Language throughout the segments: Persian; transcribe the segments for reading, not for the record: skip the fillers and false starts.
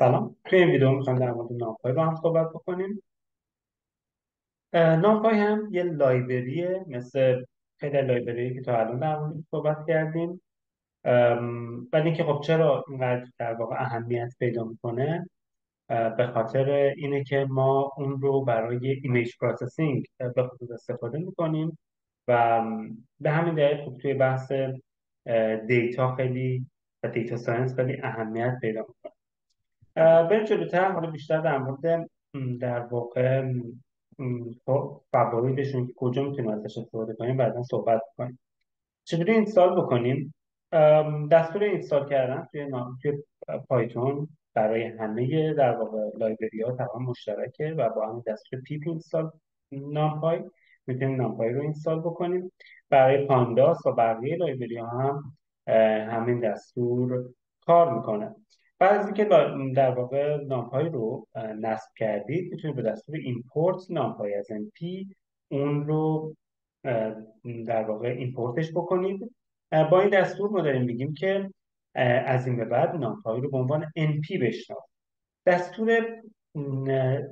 سلام. توی این ویدیو میخوایم در مورد نامپای با هم صحبت بکنیم. نامپای هم یه لایبرریه مثل خیلی لایبرری که تا الان در موردش صحبت کردیم. ولی اینکه خب چرا اینقدر در واقع اهمیت پیدا میکنه، به خاطر اینه که ما اون رو برای ایمیج پروسسینگ به خصوص استفاده میکنیم و به همین دلیل خب توی بحث دیتا خیلی و دیتا ساینس خیلی اهمیت پیدا میکنه. بریم جلوتر، حالا بیشتر در مورد در واقع فوایدشون که کجا میتونیم ازش استفاده کنیم بعدا صحبت کنیم. چجوری اینستال بکنیم؟ دستور اینستال کردن توی پایتون برای همه در واقع لایبرری ها تقریبا مشترکه و با همین دستور پیپ اینستال نامپای میتونیم نامپای رو اینستال بکنیم. برای پانداس و بقیه لایبرری ها هم همین دستور کار میکنه. بعد از اینکه در واقع نامپای رو نصب کردید میتونید به دستور ایمپورت نامپای از NP اون رو اه، در واقع ایمپورتش بکنید. با این دستور ما داریم میگیم که از این به بعد نامپای رو به عنوان NP بشناسید. دستور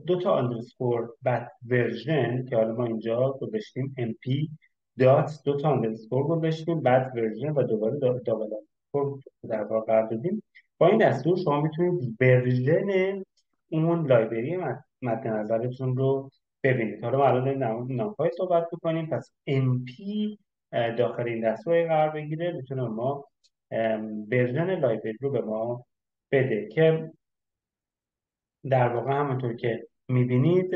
دو تا آندرسکور بعد ورژن که حالا ما اینجا گذاشتیم MP دات دو تا آندرسکور گذاشتیم بعد ورژن و دوباره دابل آندرسکور در واقع قرار دادیم. با این دستور شما میتونید ورژن اون لایبرری مد نظرتون رو ببینید. حالا ما الان داریم در مورد نامپای صحبت میکنیم، پس MP داخل این دستور قرار بگیره میتونه ما ورژن لایبرری رو به ما بده که در واقع همونطور که میبینید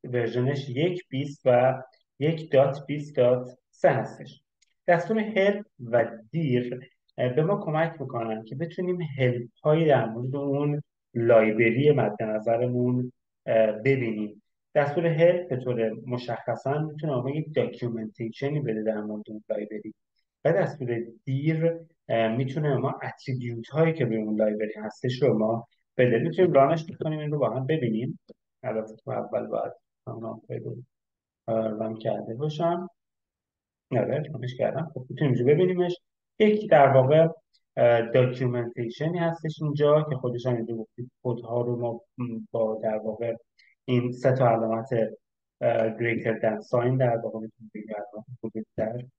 ورژنش 1.20 و 1.20.3 هستش. دستور هلپ و دیر به ما کمک میکنن که بتونیم هلپ هایی در مورد اون لایبرری مد نظرمون ببینیم. دستور هلپ به طور مشخصا میتونه ما یک داکیومنتیشنی بده در مورد اون لایبرری و دستور دیر میتونه ما اتریبیوت هایی که به اون لایبرری هستش رو ما بده. میتونیم رانش کنیم این رو با هم ببینیم. البته تو اول باید همون رو ران کرده باشم. آره رانش کردم. خب میتونیم اینجا ببینیمش. یک در واقع داکیومنتیشنی هستش اینجا که خودش هم اینجا گفتید کدها رو ما با در واقع این سه تا علامت greater than sign در واقع میتونیم بگیم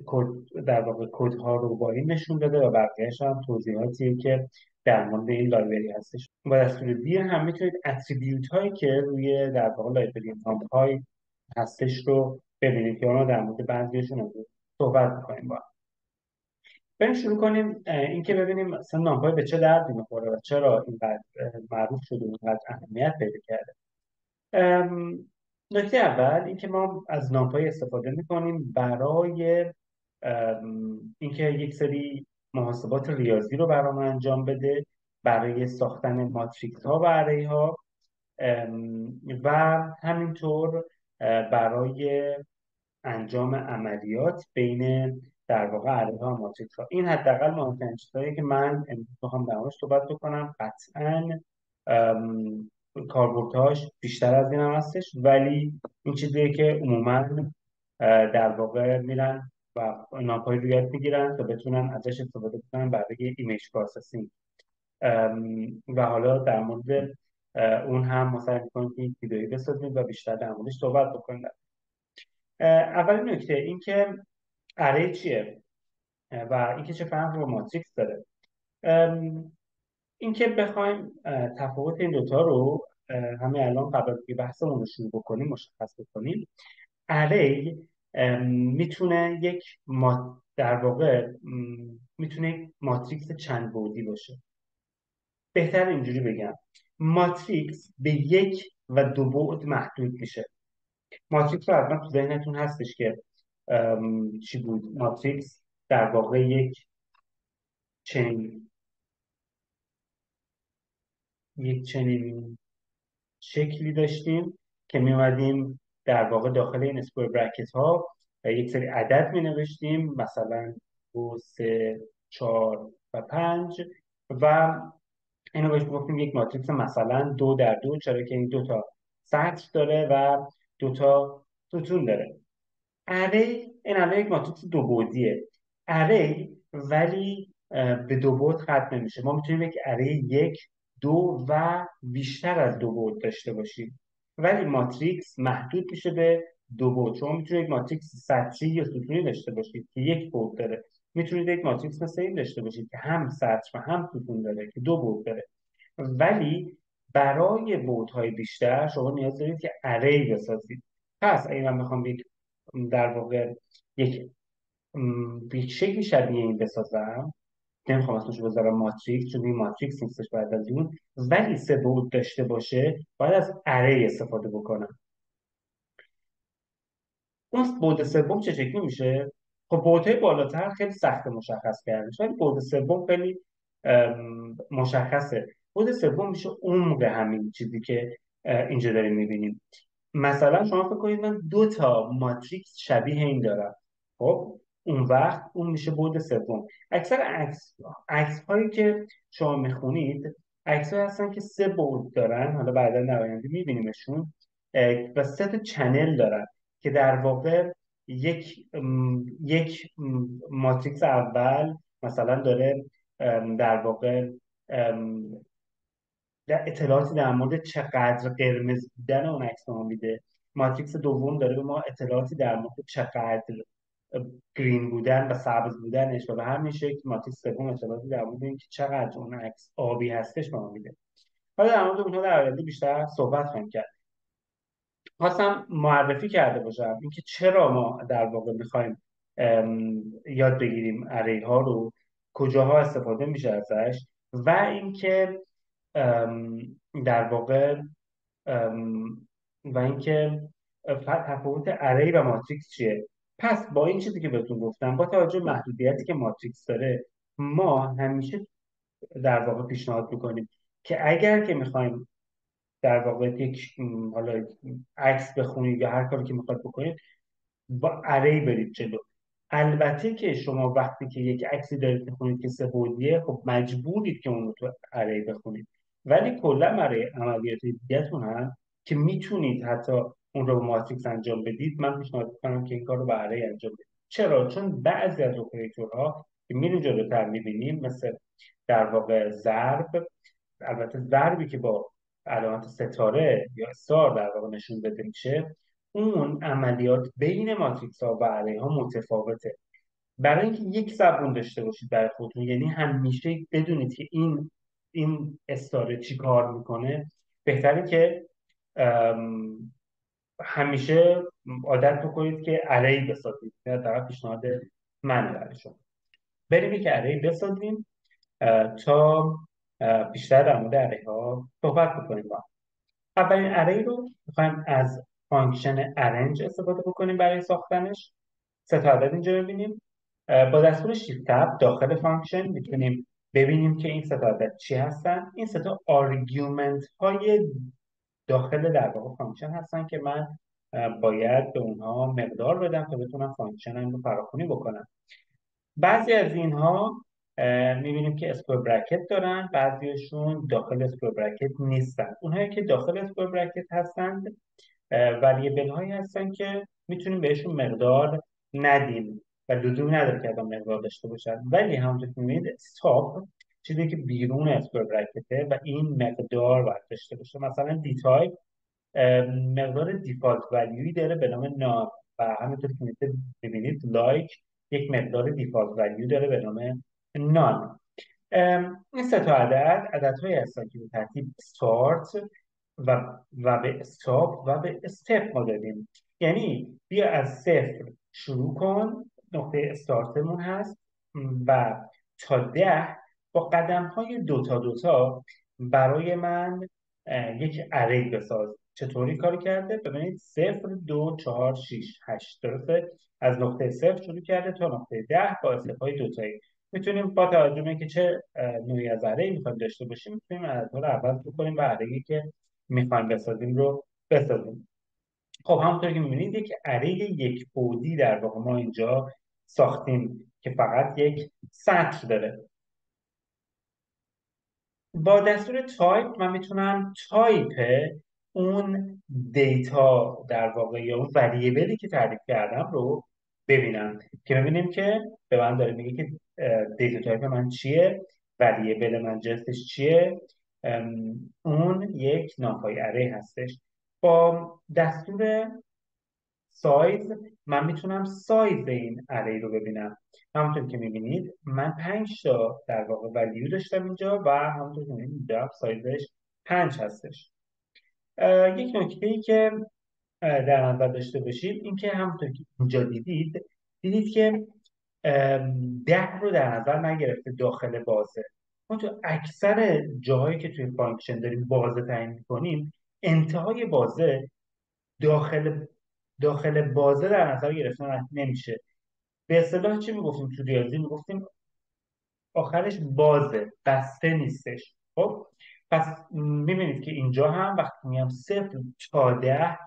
کد در واقع کدها رو با این نشون داده و بقیه‌اش هم توضیحاتیه که در مورد این لایبرری هستش. با دستور دیر هم میتونید اتریبیوت هایی که روی در واقع لایبرری نامپای هستش رو ببینید که اونا در مورد بعضیشون رو صحبت می‌کنیم با هم. بریم شروع کنیم اینکه ببینیم مثلا نامپای به چه دردی می‌خوره و چرا اینقدر معروف شده و اینقدر اهمیت پیدا کرده. نکته اول اینکه ما از نامپای استفاده می‌کنیم برای اینکه یک سری محاسبات ریاضی رو برام انجام بده، برای ساختن ماتریکس ها و اری ها و همینطور برای انجام عملیات بین در واقع اری ها و ماتریکس ها. این حداقل مهمترین چیزهایی که من امروز میخوام در موردش صحبت بکنم. قطعا کاربردهاش بیشتر از این هم هستش، ولی این چیزیه که عموما در واقع میرن و نامپای رو یاد میگیرن تا بتونن ازش استفاده کنن برای ایمیج پروسسینگ. و حالا در مورد اون هم ما سعی می‌کنیم که یک ویدئویی بسازیم و بیشتر در موردش صحبت بکنیم. اولین نکته این که اری چیه و اینکه چه فرق با ماتریکس داره. اینکه بخوایم تفاوت این دوتا رو همه الان قبل از اینکه بحثمون رو شروع بکنیم مشخص بکنیم. اری میتونه یک در واقع میتونه یک ماتریکس چند بعدی باشه. بهتر اینجوری بگم ماتریکس به یک و دو بعد محدود میشه. ماتریکس رو حتما تو ذهنتون هستش که چی بود. ماتریکس در واقع چنین یک چنین شکلی داشتیم که می اومدیم در واقع داخل این اسکوئر برکت ها یک سری عدد می نوشتیم، مثلا 2 3 4 و 5 و اینو بهش گفتیم یک ماتریکس مثلا 2 در 2، چرا که این دو تا سطر داره و دو تا ستون داره. اری این الان یک ماتریکس دو بعدیه. اری ولی به دو بعد ختم نمیشه. ما میتونیم یک اره یک، دو و بیشتر از دو بعد داشته باشیم، ولی ماتریکس محدود میشه به دو بعد. شما میتونید یک ماتریکس سطری یا ستونی داشته باشید که یک بعد داره، میتونید یک ماتریکس مثل این داشته باشید که هم سطر و هم ستون داره که دو بعد داره. ولی برای بعدهای بیشتر شما نیاز دارید که اری بسازید. پس اگه من بخوام در واقع یک یک شکلی شبیه این بسازم، نمیخوام اسمش رو بذارم ماتریکس چون این ماتریکس نیستش بعد از اون، ولی سه بعد داشته باشه، باید از اری استفاده بکنم. اون بعد سوم چه شکلی میشه؟ خب بعدهای بالاتر خیلی سخت مشخص کردنش، ولی بعد سوم خیلی مشخصه. بعد سوم میشه عمق همین چیزی که اینجا داریم میبینیم. مثلا شما فکر کنید من دو تا ماتریکس شبیه این دارم. خب اون وقت اون میشه بعد سوم. اکثر عکس هایی که شما میخونید عکس هایی هستن که سه بعد دارن، حالا بعدا در آینده میبینیمشون، و سه تا چنل دارن که در واقع ماتریکس اول مثلا داره در واقع در اطلاعاتی در مورد چقدر قرمز بودن اون عکس به ما میده. ماتریکس دوم داره به ما اطلاعاتی در مورد چقدر گرین بودن و سبز بودنش، و به همین شکل ماتریکس سوم اطلاعاتی در مورد اینکه چقدر اون عکس آبی هستش به ما میده. حالا در مورد اونها در آینده بیشتر صحبت خواهیم کرد. خواستم معرفی کرده باشم اینکه چرا ما در واقع میخوایم یاد بگیریم اری ها رو، کجاها استفاده میشه ازش، و اینکه ام، در واقع ام، و اینکه تفاوت اری و ماتریکس چیه. پس با این چیزی که بهتون گفتم، با توجه به محدودیتی که ماتریکس داره، ما همیشه در واقع پیشنهاد میکنیم که اگر که میخوایم در واقع حالا عکس بخونید یا هر کاری که میخواید بکنید، با اری برید جلو. البته که شما وقتی که یک عکسی دارید میخونید که سه بعدیه، خب مجبورید که اون رو تو اری بخونید، ولی کلا برای عملیات دیگه‌تون هم که میتونید حتی اون رو با ماتریکس انجام بدید، من پیشنهاد میکنم که این کار رو با اری انجام بدید. چرا؟ چون بعضی از اپراتورها که میریم جلوتر میبینیم، مثل در واقع ضرب، البته ضربی که با علامت ستاره یا استار در واقع نشون بده میشه، اون عملیات بین ماتریکس ها و اری ها متفاوته. برای اینکه یک زبون داشته باشید برای خودتون، یعنی همیشه بدونید که این استاره چی کار میکنه، بهتره که ام، همیشه عادت بکنید که اری بسازید. در پیشنهاد من برای شما بریم یک اری بسازیم تا بیشتر در مورد اری ها صحبت بکنیم. اولین اری رو میخوایم از فانکشن arrange استفاده بکنیم برای ساختنش. سه تا عدد اینجا ببینیم. با دستور shift tab داخل فانکشن میتونیم ببینیم که این سه تا عدد چی هستن. این سه تا آرگومنت های داخل در واقع فانکشن هستن که من باید به اونها مقدار بدم تا بتونم فانکشنم رو فراخوانی بکنم. بعضی از اینها میبینیم که اسکوئر برکت دارن، بعضیشون داخل اسکوئر برکت نیستن. اونهایی که داخل اسکوئر برکت هستند وریبل هایی هستن که میتونیم بهشون مقدار ندیم و لزومی نداره که الان مقدار داشته باشن، ولی همونطور که میبینید استاپ چیزی که بیرون اسکوئر برکته و این مقدار باید داشته باشه. مثلا دی تایپ مقدار دیفالت ولیوی داره به نام نام، و همینطور که میبینید لایک یک مقدار دیفالت ولیو داره به نام نان. این سه تا عددهایی هستن که به ترتیب استارت و به استاپ و به استپ ما داریم. یعنی بیا از صفر شروع کن، نقطه استارتمون هست، و تا 10 با قدم های دوتا دوتا برای من یک اری بساز. چطوری کار کرده؟ ببینید 0 2 4 6 8 درسته؟ از نقطه صفر شروع کرده تا نقطه 10 با استپ های دوتایی. میتونیم با توجه به اینکه چه نوعی از اری میخوایم داشته باشیم، میتونیم عددها رو عوض بکنیم و اری که میخوایم بسازیم رو بسازیم. خب همونطور که میبینید یک اره یک بعدی در واقع ما اینجا ساختیم که فقط یک سطر داره. با دستور تایپ من میتونم تایپ اون دیتا در واقع یا اون وریبلی که تعریف کردم رو ببینم، که ببینیم که به من داره میگه که دیتا تایپ من چیه، وریبل من جنسش چیه. اون یک نامپای اری هستش. با دستور سایز من میتونم سایز این اری رو ببینم. همونطور که میبینید من 5 تا در واقع ولیو داشتم اینجا و همونطور که میبینید اینجا سایزش 5 هستش. یک نکته ای که در نظر داشته باشید این که همونطور که اینجا دیدید که 10 رو در نظر نگرفته داخل بازه. ما تو اکثر جاهایی که توی فانکشن داریم بازه تعیین می‌کنیم، انتهای بازه داخل بازه در نظر گرفته نمیشه. به اصطلاح چی میگفتیم تو ریاضی؟ میگفتیم آخرش بازه، بسته نیستش. خب پس میبینید که اینجا هم وقتی میگم 0 تا 10،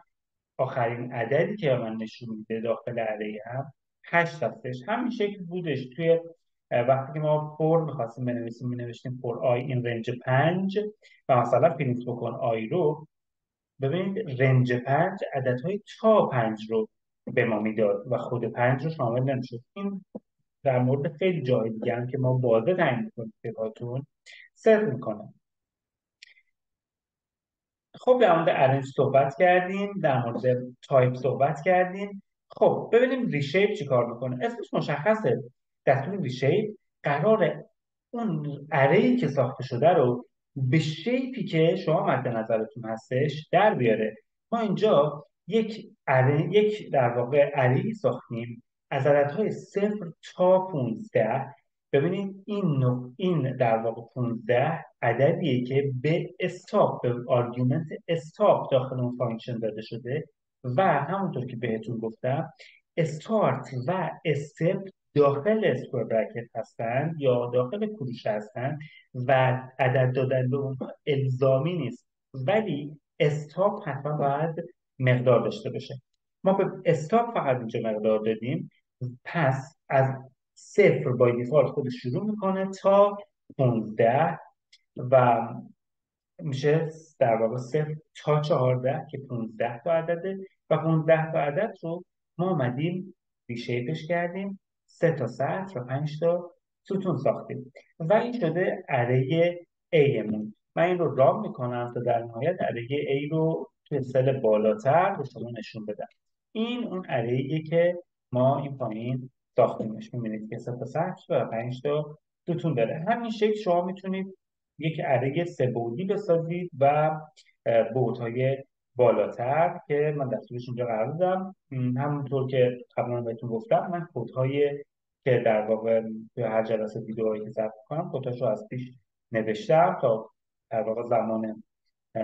آخرین عددی که من نشون میده داخل اره هم 8 هستش. همین شکل بودش توی وقتی که ما فور میخواستیم بنویسیم، مینوشتیم فور آی این رنج 5 و مثلا پرینت بکن آی رو. ببینید رنج 5 عددهای تا 5 رو به ما میداد و خود 5 رو شامل نمیشد. این در مورد خیلی جای دیگه هم که ما بازه تعیین میکنیم که باتون صرف میکنه. خب در مورد ارنج صحبت کردیم، در مورد تایپ صحبت کردیم. خب ببینیم ریشیپ چی کار میکنه. اسمش مشخصه، دستور ریشیپ قراره اون ارهی که ساخته شده رو به شیپی که شما مد نظرتون هستش در بیاره. ما اینجا یک در واقع ارهی ساختیم از عددهای 0 تا 15. ببینید این در واقع 15 عددیه که به استاپ، به آرگومنت استاپ داخل اون فانکشن داده شده و همونطور که بهتون گفتم استارت و استپ داخل اسکوئر برکت هستن یا داخل کروشه هستن و عدد دادن به اونها الزامی نیست، ولی استاپ حتما باید مقدار داشته باشه. ما به استاپ فقط اینجا مقدار دادیم، پس از 0 بای دیفالت خودش شروع میکنه تا 15 و میشه در واقع 0 تا 14 که 15 تا عدده و 15 تا عدد رو ما اومدیم ریشیپش کردیم، 3 تا سطر و 5 تا ستون ساختیم و این شده اره A مون. من این رو رام میکنم تا در نهایت اره A رو توی سل بالاتر به شما نشون بدم. این اون اره که ما این پایین ساختیمش. میبینید که 3 تا سطر و 5 تا ستون داره. همین شکل شما میتونید یک اره سه‌بعدی بسازید و بعدهای بالاتر که من دستورش اینجا قرار دادم. همونطور که قبلا بهتون گفتم من کدهای که در واقع توی هر جلسه ویدئویی که ضبط کنم کدهاشو از پیش نوشتم تا در واقع زمان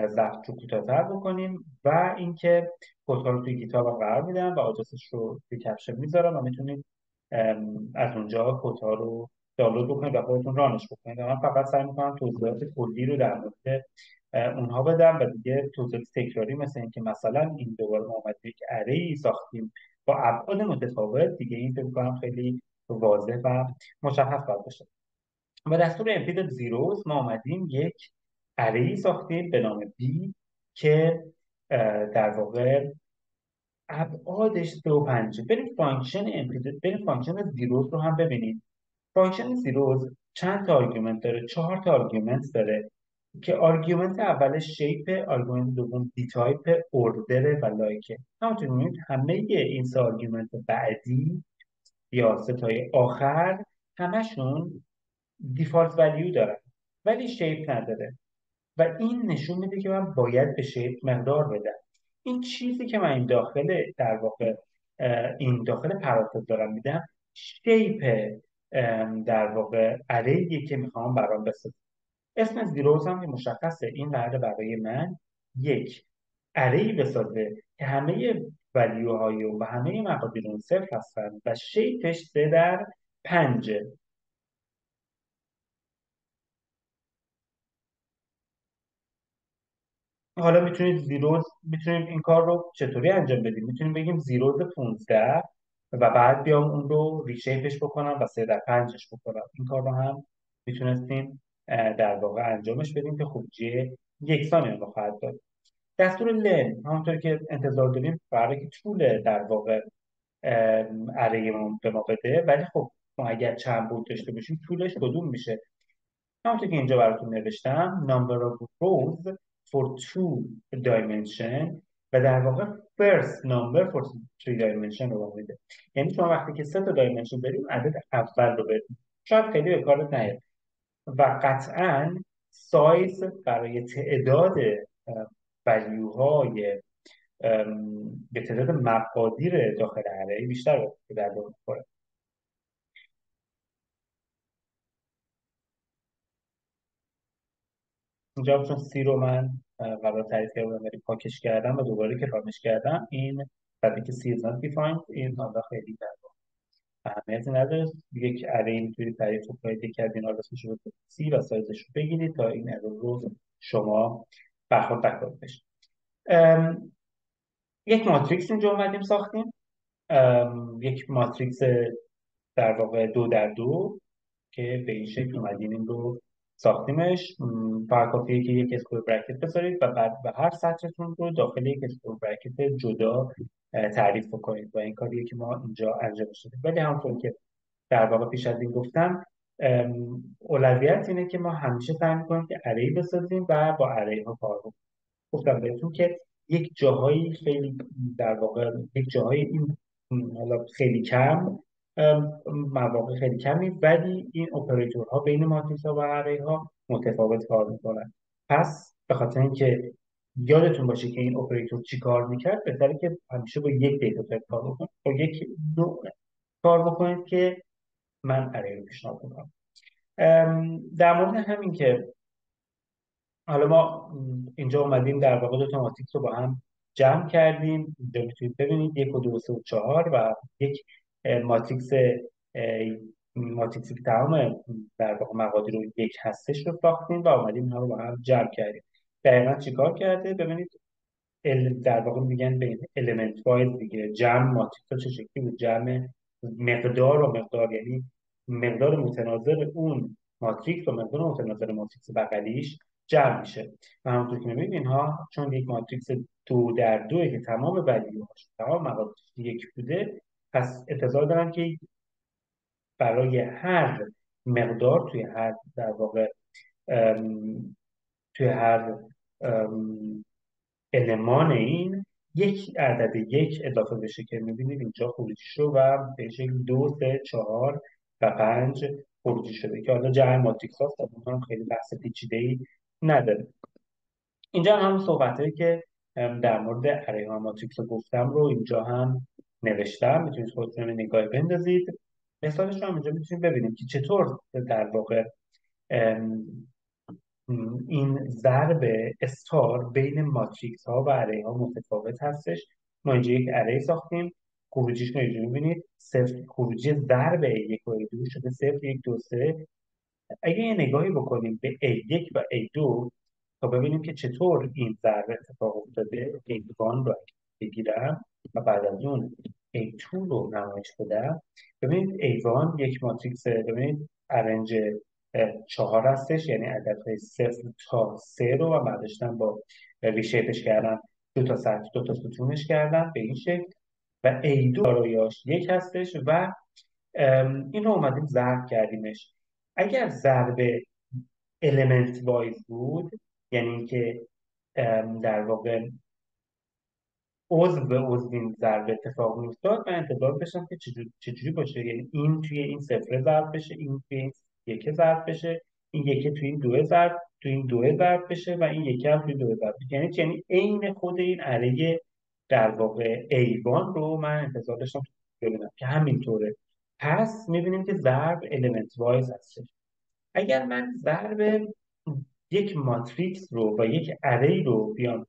ضبط رو کوتاه‌تر بکنیم و اینکه کدها رو توی گیتاب قرار میدم و آدرسش رو توی کپشن میذارم و میتونید از اونجا کدها رو دانلود بکنید و خودتون رانش بکنید. من فقط سعی میکنم توضیحات کلی رو در مورد اونها بدم و دیگه توضیحات تکراری مثل اینکه مثلا این دوباره ما اومدیم یک اره‌ای ساختیم با ابعاد متفاوت، دیگه این فکر کنم خیلی واضح و مشخص باید باشه. و دستور امپید زیروز ما اومدیم یک اره‌ای ساختیم به نام B که در واقع ابعادش 3 و 5. بریم فانکشن زیروز رو هم ببینیم. فانکشن زیروز چند تا آرگومنت داره؟ 4 تا آرگومنت داره که آرگومنت اولش شیپ، آرگومنت دوم دی تایپ، اوردر و لایکه. همونطور می‌بینید همه این سه آرگومنت بعدی یا ستای آخر همشون دیفالت ولیو دارن ولی شیپ نداره و این نشون میده که من باید به شیپ مقدار بدم. این چیزی که من این داخل در واقع این داخل پرانتز دارم میدم شیپ در واقع اره‌ایه که میخوام برام بسازم. اسم زیروز هم که مشخصه، این قراره برای من یک اره‌ای بسازه که همه ولیوهای و همه مقادیر اون صفر هستن و شیپش 3 در 5. حالا میتونیم این کار رو چطوری انجام بدیم؟ میتونیم بگیم زیروز 15 و بعد بیام اون رو ریشیپش بکنم و 3 در 5ش بکنم. این کار رو هم میتونستیم در واقع انجامش بدیم که خروجی یکسانی رو خواهد داد. دستور لن همونطور که انتظار داریم قراره که طول در واقع اره به ما بده، ولی خب ما اگر چند بود داشته باشیم طولش کدوم میشه؟ همونطور که اینجا براتون نوشتم number of rows for two dimension و در واقع first number for three dimension رو میده. یعنی شما وقتی که سه تا دایمنشن بریم عدد اول رو بریم، شاید خیلی به کارت نیاد و قطعا سایز برای تعداد ولیوهای به تعداد مقادیر داخل اره بیشتر به در میخوره. اینجا چون سی رو من قبلا تعریف کردم ولی پاکش کردم و دوباره کتابش کردم، این بعد که سی is not defined این حالا خیلی در اهمیتی نداره. یک اره میتونید تعریف کنید، یکی از اینا رو اسمش رو سی و سایزش رو بگیرید تا این اره رو شما برخورد نکنید بشه. یک ماتریکس اینجا اومدیم ساختیم، یک ماتریکس در واقع 2 در 2 که به این شکل اومدیم این رو ساختیمش. فقط کافیه که یک اسکوئر برکت بذارید و بعد به هر سطرتون رو داخل یک اسکوئر برکت جدا تعریف بکنید و این کاریه که ما اینجا انجام شدیم. ولی همونطور که در واقع پیش از این گفتم، اولویت اینه که ما همیشه سعی می‌کنیم که اره‌ای بسازیم و با اره‌ای ها کار بکنیم. گفتم بهتون که یک جاهایی خیلی در واقع یک جاهایی این حالا خیلی کم مواقع خیلی کمی، ولی این اپراتورها بین ماتریس ها و اره ها متفاوت کار میکنن. پس به خاطر اینکه یادتون باشه که این اپراتور چی کار میکرد، بهتره که همیشه با یک دیتا تایپ کار بکنید، با یک نوع کار بکنید که من اره رو پیشنهاد میکنم. در مورد همین که حالا ما اینجا اومدیم در واقع دو تا ماتریکس رو با هم جمع کردیم. اینجا میتونید ببینید 1 و 2 و 3 و 4 و یک ماتریکس ماتریکسی که تمام در واقع مقادیر رو یک هستش رو ساختیم و اومدیم اینها رو با هم جمع کردیم. دقیقا چیکار کرده؟ ببینید در واقع میگن بین element wise دیگه جمع ماتریکس ها چه شکلی بود. جمع مقدار و مقدار، یعنی مقدار متناظر اون ماتریکس و مقدار متناظر ماتریکس بغلیش جمع میشه. و همونطور که میبینید اینها چون یک ماتریکس 2 در 2 که تمام ولیوهاش تمام مقادیرش یک بوده، پس انتظار دارم که برای هر مقدار توی هر در واقع توی هر المان این یک عدد یک اضافه بشه که میبینید اینجا خروجیش رو و به شکل 2 3 4 و 5 خروجی شده که حالا جمع ماتریکس هاست. هم خیلی بحث پیچیده‌ای نداره. اینجا هم صحبت هایی که در مورد اره ها ماتریکس رو گفتم رو اینجا هم نوشتم، میتونید خودتون نگاه بندازید. مثالش رو هم اینجا میتونید ببینید که چطور در واقع این ضرب استار بین ماتریکس ها و اره ها متفاوت هستش. ما اینجا یک اره ساختیم، خروجیش رو اینجا می‌بینید صفر، خروجی ضرب یک و دو شده 0 1 2 3. اگه یه نگاهی بکنیم به A1 و A2 تا ببینیم که چطور این ضرب اتفاق افتاده، A1 رو بگیرم و بعد از اون A2 رو نمایش بدم، ببینید A1 یک ماتریکس، ببینید ارنج 4 هستش، یعنی عددهای 0 تا 3 رو و بعدشتن با ریشیپش کردم، 2 تا سطح 2 تا ستونش کردم به این شکل و A2 آرایاش 1 هستش و این رو اومدیم ضرب کردیمش. اگر ضرب element wise بود، یعنی اینکه در واقع عضو به عضو این ضرب اتفاق میافتاد، من انتظار داشتم که چجوری باشه، یعنی این توی این صفر ضرب بشه، این توی این یک ضرب بشه، این یک توی این دو ضرب بشه و این یک هم توی دو ضرب بشه. یعنی عین خود این اره در واقع ایوان رو من انتظار داشتم ببینم که همینطوره. پس میبینیم که ضرب element wise هستش. اگر من ضرب یک ماتریکس رو و یک اره رو بیام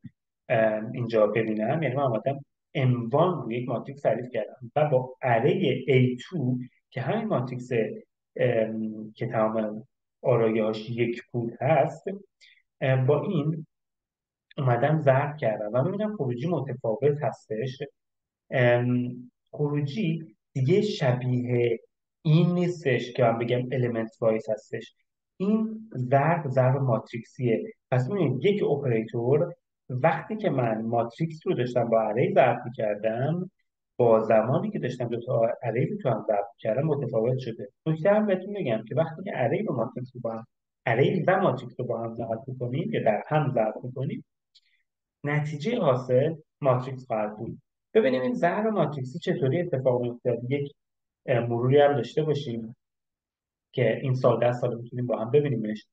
اینجا ببینم، یعنی من آمدم M1 رو یک ماتریکس تعریف کردم و با اره A2 که همین ماتریکس که تمام آرایه‌هاش یک پول هست، با این اومدم ضرب کردم و ببینم خروجی متفاوت هستش. خروجی دیگه شبیه این نیستش که من بگم element wise هستش. این ضرب ماتریکسیه. پس ببینید یک اپراتور وقتی که من ماتریکس رو داشتم با اره ضرب می‌کردم، با زمانی که داشتم دو تا اری رو تو هم ضرب کردم متفاوت شده. نکته هم بهتون میگم که وقتی که اری و ماتریکس رو با هم اری و ماتریکس رو با هم ضرب می‌کنیم یا در هم ضرب می‌کنیم، نتیجه حاصل ماتریکس خواهد بود. ببینیم این ضرب ماتریکسی چطوری اتفاق میفته. یک مروری هم داشته باشیم که این سال در سال میتونیم با هم ببینیمش.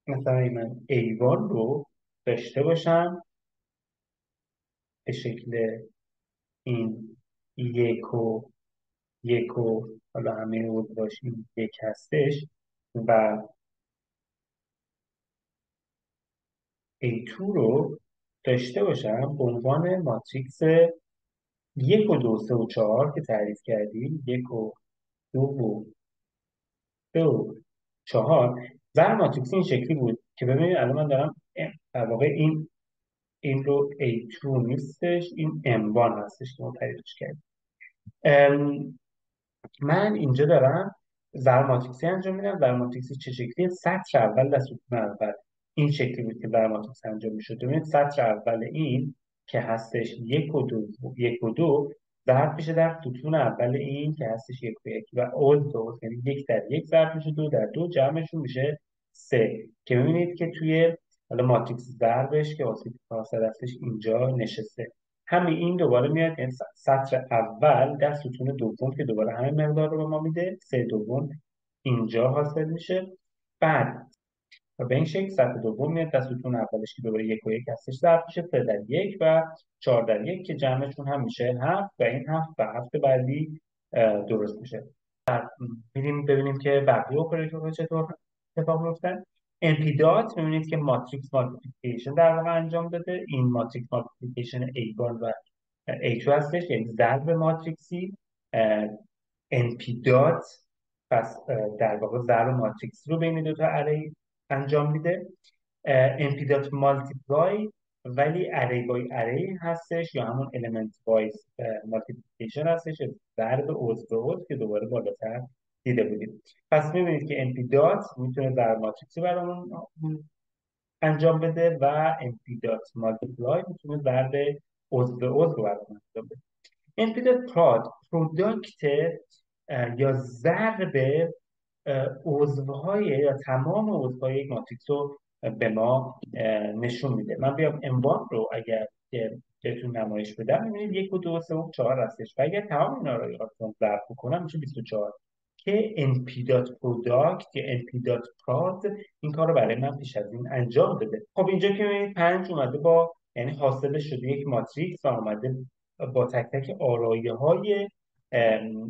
مثلا من ایوان رو داشته باشم به شکل این یک و حالا همه رو باشیم یک هستش و A2 رو داشته باشم به عنوان ماتریکس یک و دو سه و چهار که تعریف کردیم، یک و دو و سه و چهار. و ماتریکس این شکلی بود که ببینید الان من دارم در واقع این رو A2 نیستش، این M1 هستش که ما تعریفش کردیم. من اینجا دارم ضرب ماتریکسی انجام میدم. ضرب ماتریکسی چه شکلی؟ سطر اول در ستون اول این شکلی بود که ضرب ماتریکس انجام میشد. ببینید سطر اول این که هستش یک و دو ضرب میشه در ستون اول این که هستش یک و یک و عضو یعنی یک در یک ضرب میشه دو در دو جمعشون میشه سه، که میبینید که توی حالا ماتریکس ضربش که واسه فاصله هستش اینجا نشسته. همین این دوباره میاد یعنی سطر اول در ستون دوم که دوباره همین مقدار رو به ما میده، سه دوم اینجا حاصل میشه. بعد و به این شکل سطر دوم میاد در ستون اولش که دوباره یک و یک هستش ضرب میشه سه در یک و چهار در یک که جمعشون هم میشه هفت و این هفت و هفت بعدی درست میشه. ببینیم که بقیه اپراتورها چطور اتفاق میفتن. امپیدات میبینید که ماتریکس مالتیپلیکیشن در واقع انجام داده. این ماتریکس مالتیپلیکیشن A1 و A2 هستش، یعنی ضرب ماتریکسی. امپیدات پس در واقع ضرب ماتریکس رو بین دو تا اری انجام میده. امپیدات مالتیپلای ولی اری بای اری هستش یا همون المنت وایز مالتیپلیکیشن هستش، ضرب عضو به عضو که دوباره بالاتر دیده بودیم. پس میبینید که امپیدات میتونه ضرب ماتریکسی برامون انجام بده و امپیدات مالتیپلای میتونه ضرب عضو به عضو برامون انجام بده. امپیدات پروداکت یا ضرب عضوهای یا تمام عضوهای یک ماتریکس رو به ما نشون میده. من بیام M1 رو اگر که بهتون نمایش بدم میبینید یک و دو و سه و چهار هستش و اگر تمام اینا رو یادتون ضرب بکنم میشه 24 که امپیدات پروداکت یا امپیدات پراد این کار رو برای من پیش از این انجام داده. خب اینجا که میبینید 5 اومده با یعنی حاصل شده یک ماتریکس و اومده با تک تک آرایه های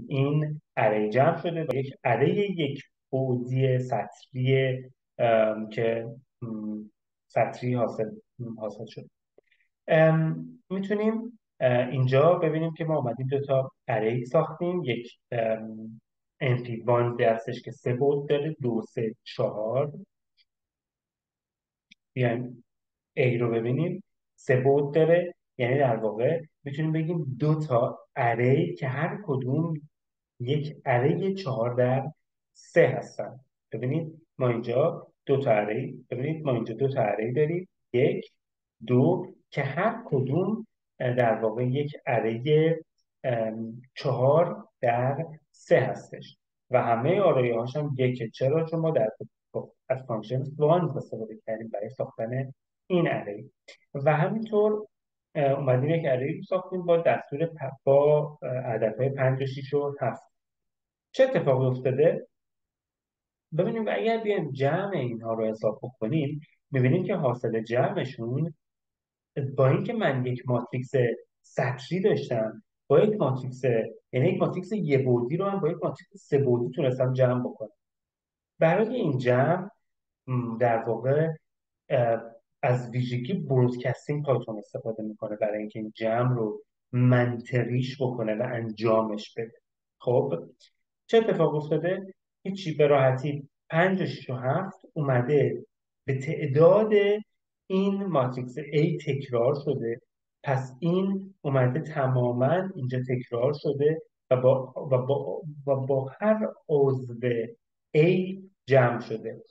این اره جمع شده و یک اره یک بعدی سطری که سطری حاصل شد. میتونیم اینجا ببینیم که ما اومدیم دو تا اره ساختیم. یک MP1 هستش که سه بعد داره، دو سه چهار. بیایم A رو ببینیم سه بعد داره، یعنی در واقع میتونیم بگیم دو تا اره که هر کدوم یک اره چهار در سه هستن. ببینید ما اینجا دو تا اره ببینید ما اینجا دو تا اره داریم، یک دو که هر کدوم در واقع یک اره چهار در سه هستش و همه آرایه هاش هم یکه. چرا؟ چون ما در از فانکشن وانز استفاده کردیم برای ساختن این اره و همینطور اومدیم یک اره رو ساختیم با دستور با عددهای 5 و 6 و 7. چه اتفاقی افتاده؟ ببینیم اگر بیایم جمع اینها رو حساب بکنیم میبینیم که حاصل جمعشون با اینکه من یک ماتریکس سطری داشتم با یک ماتریکس یعنی یک ماتریکس یه بعدی رو من با یک ماتریکس سه بعدی تونستم جمع بکنم. برای این جمع در واقع از ویژگی برودکستینگ پایتون استفاده میکنه برای اینکه این جمع رو منطقیش بکنه و انجامش بده. خب چه اتفاق افتاده؟ هیچی، به راحتی 5 و 6 و 7 اومده به تعداد این ماتریکس A تکرار شده. پس این اومده تماما اینجا تکرار شده و با هر عضو A جمع شده.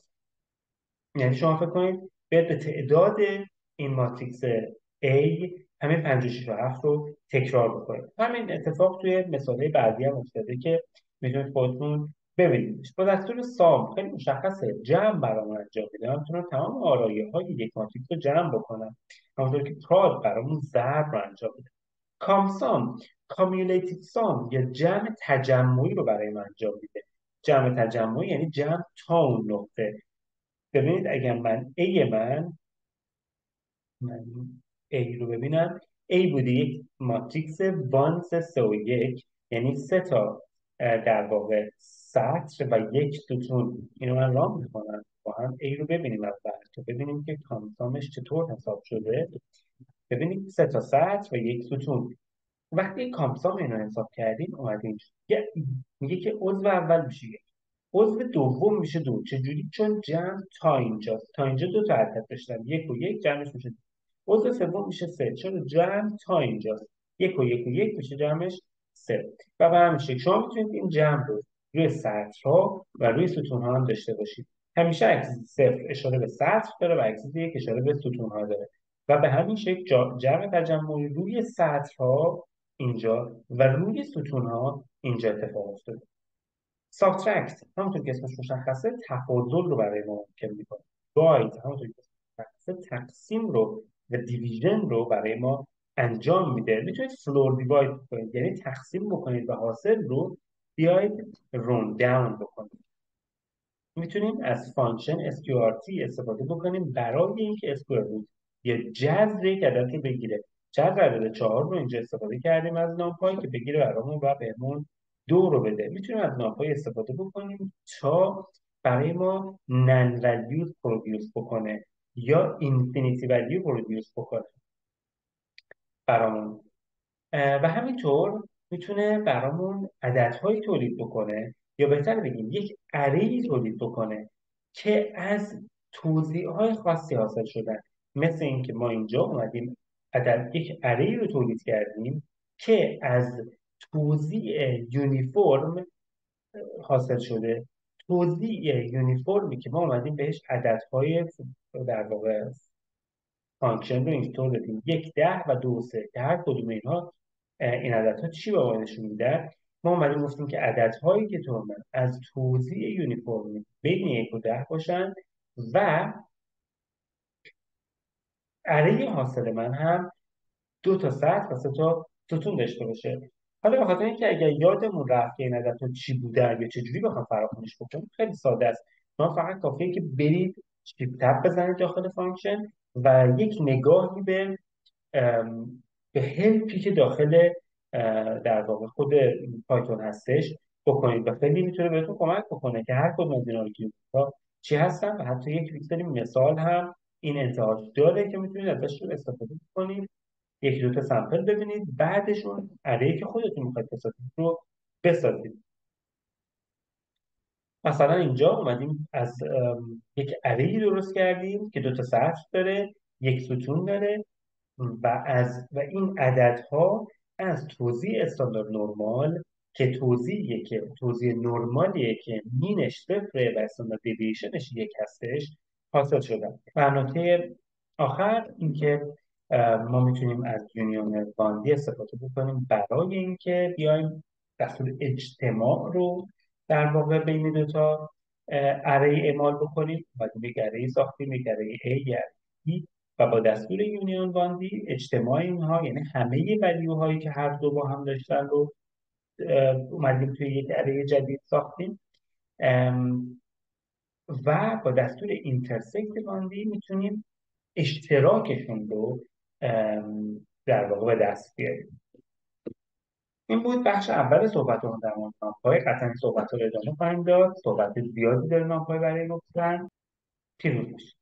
یعنی شما فکر کنید بیاد به تعداد این ماتریکس A همین 5 و 6 و 7 رو تکرار بکنید. همین اتفاق توی مثالهای بعدی هم افتاده که میتونید خودتون ببینید. با دستور سام خیلی مشخصه جمع برام انجام میده. من میتونم تمام آرایه های یک ماتریکس رو جمع بکنم، همونطور که پراد برامون ضرب رو انجام میده. کامسام، کامیولتیو سام یا جمع تجمعی رو برای من انجام میده. جمع تجمعی یعنی جمع تا اون نقطه. ببینید اگر من A رو ببینم، A بوده یک ماتریکس وانس 3 و 1، یعنی 3 تا در واقع سطر و یک ستون. اینو من رام میکنم با هم A رو ببینیم اول تا ببینیم که کامسامش چطور حساب شده. ببینید 3 تا سطر و یک ستون. وقتی کامسام اینو حساب کردیم اومدیم میگه که عضو اول میشه 1، عضو دوم میشه 2. چجوری؟ چون جمع تا اینجاست. تا اینجا 2 تا عدد داشتم، 1 و 1 جمعش میشه 2. عضو سوم میشه 3، چون جمع تا اینجاست. 1 و 1 میشه جمعش 3. و به همین شکل شما میتونید این جمع رو روی سطرها و روی ستونها هم داشته باشید. همیشه اکسیس 0 اشاره به سطر داره و اکسیس 1 اشاره به ستونها داره. و به همین شکل جمع تجمعی روی سطرها اینجا و روی ستونها اینجا اتفاق افتاده. سابترکت همونطور که اسمش مشخصه تفاضل رو برای ما ممکن میکنه. باید همونطور که اسمش مشخصه تقسیم رو و دیویژن رو برای ما انجام میده. میتونید فلور دیواید کنید، یعنی تقسیم بکنید و حاصل رو بیاید رون داون بکنید. میتونیم از فانکشن SQRT استفاده بکنیم برای اینکه اسکوئر روت یا جذر یک عدد رو بگیره. جذر عدد 4 رو اینجا استفاده کردیم از نامپای که بگیره برامون و بهمون 2 رو بده. میتونیم از نامپای استفاده بکنیم تا برای ما نن ولیوز پرودیوس بکنه یا اینفینیتی ولیو پرودیوس بکنه برامون. و همینطور میتونه برامون عددهایی تولید بکنه، یا بهتر بگیم یک ارهی تولید بکنه که از توزیعهای خاصی حاصل شدن. مثل اینکه ما اینجا اومدیم یک ارهی رو تولید کردیم که از توزیع یونیفرم حاصل شده. توزیع یونیفرمی که ما اومدیم بهش عددهای در واقع فانکشن رو اینطور دادیم 1 10 و 2 3 که هر کدوم اینها این عددها چی به ما نشون میدن. ما اومدیم گفتیم که عددهایی که تونن از توزیع یونیفرمی بین 1 و 10 باشن و اره حاصل من هم 2 تا سطر و 3 تا ستون داشته باشه. حالا به خاطر اینکه اگر یادمون رفت که این عددها چی بودن یا چجوری بخوام فراخونش بکنیم، خیلی ساده است. ما فقط کافیه که برید شیفت تب بزنید داخل فانکشن و یک نگاهی به هلپی که داخل در واقع خود پایتون هستش بکنید و خیلی میتونه بهتون کمک بکنه که هر کدوم از اینا رو که چی هستن و حتی یک سری مثال هم این انتهاش داره که میتونید ازشون استفاده کنید. 1 2 تا سمپل ببینید، بعدشون اره‌ای که خودتون میخواید بسازید رو بسازید. مثلا اینجا اومدیم از یک اره‌ای درست کردیم که 2 تا سطر داره، یک ستون داره و این عددها از توزیع استاندارد نرمال که توزیع نرمالیه که مینش صفره و استاندارد دیوییشنش 1 هستش حاصل شدن. و نکته آخر اینکه ما میتونیم از یونیون باندی استفاده بکنیم برای اینکه بیایم دستور اجتماع رو در واقع بین 2 تا اره اعمال بکنیم. بعد یک اره ساختیم، یک اره A یا و با دستور یونیون باندی اجتماع اینها، یعنی همه ولیوهایی که هر دو با هم داشتن رو اومدیم توی یک اره جدید ساختیم. و با دستور اینترسکت باندی میتونیم اشتراکشون رو در واقع به دست بیاریم. این بود بخش اول صحبت رو در مورد نام‌های. قطعا صحبت رو ادامه خواهیم داد. صحبت زیادی داره نام‌های برای گفتن. پیروز باشید.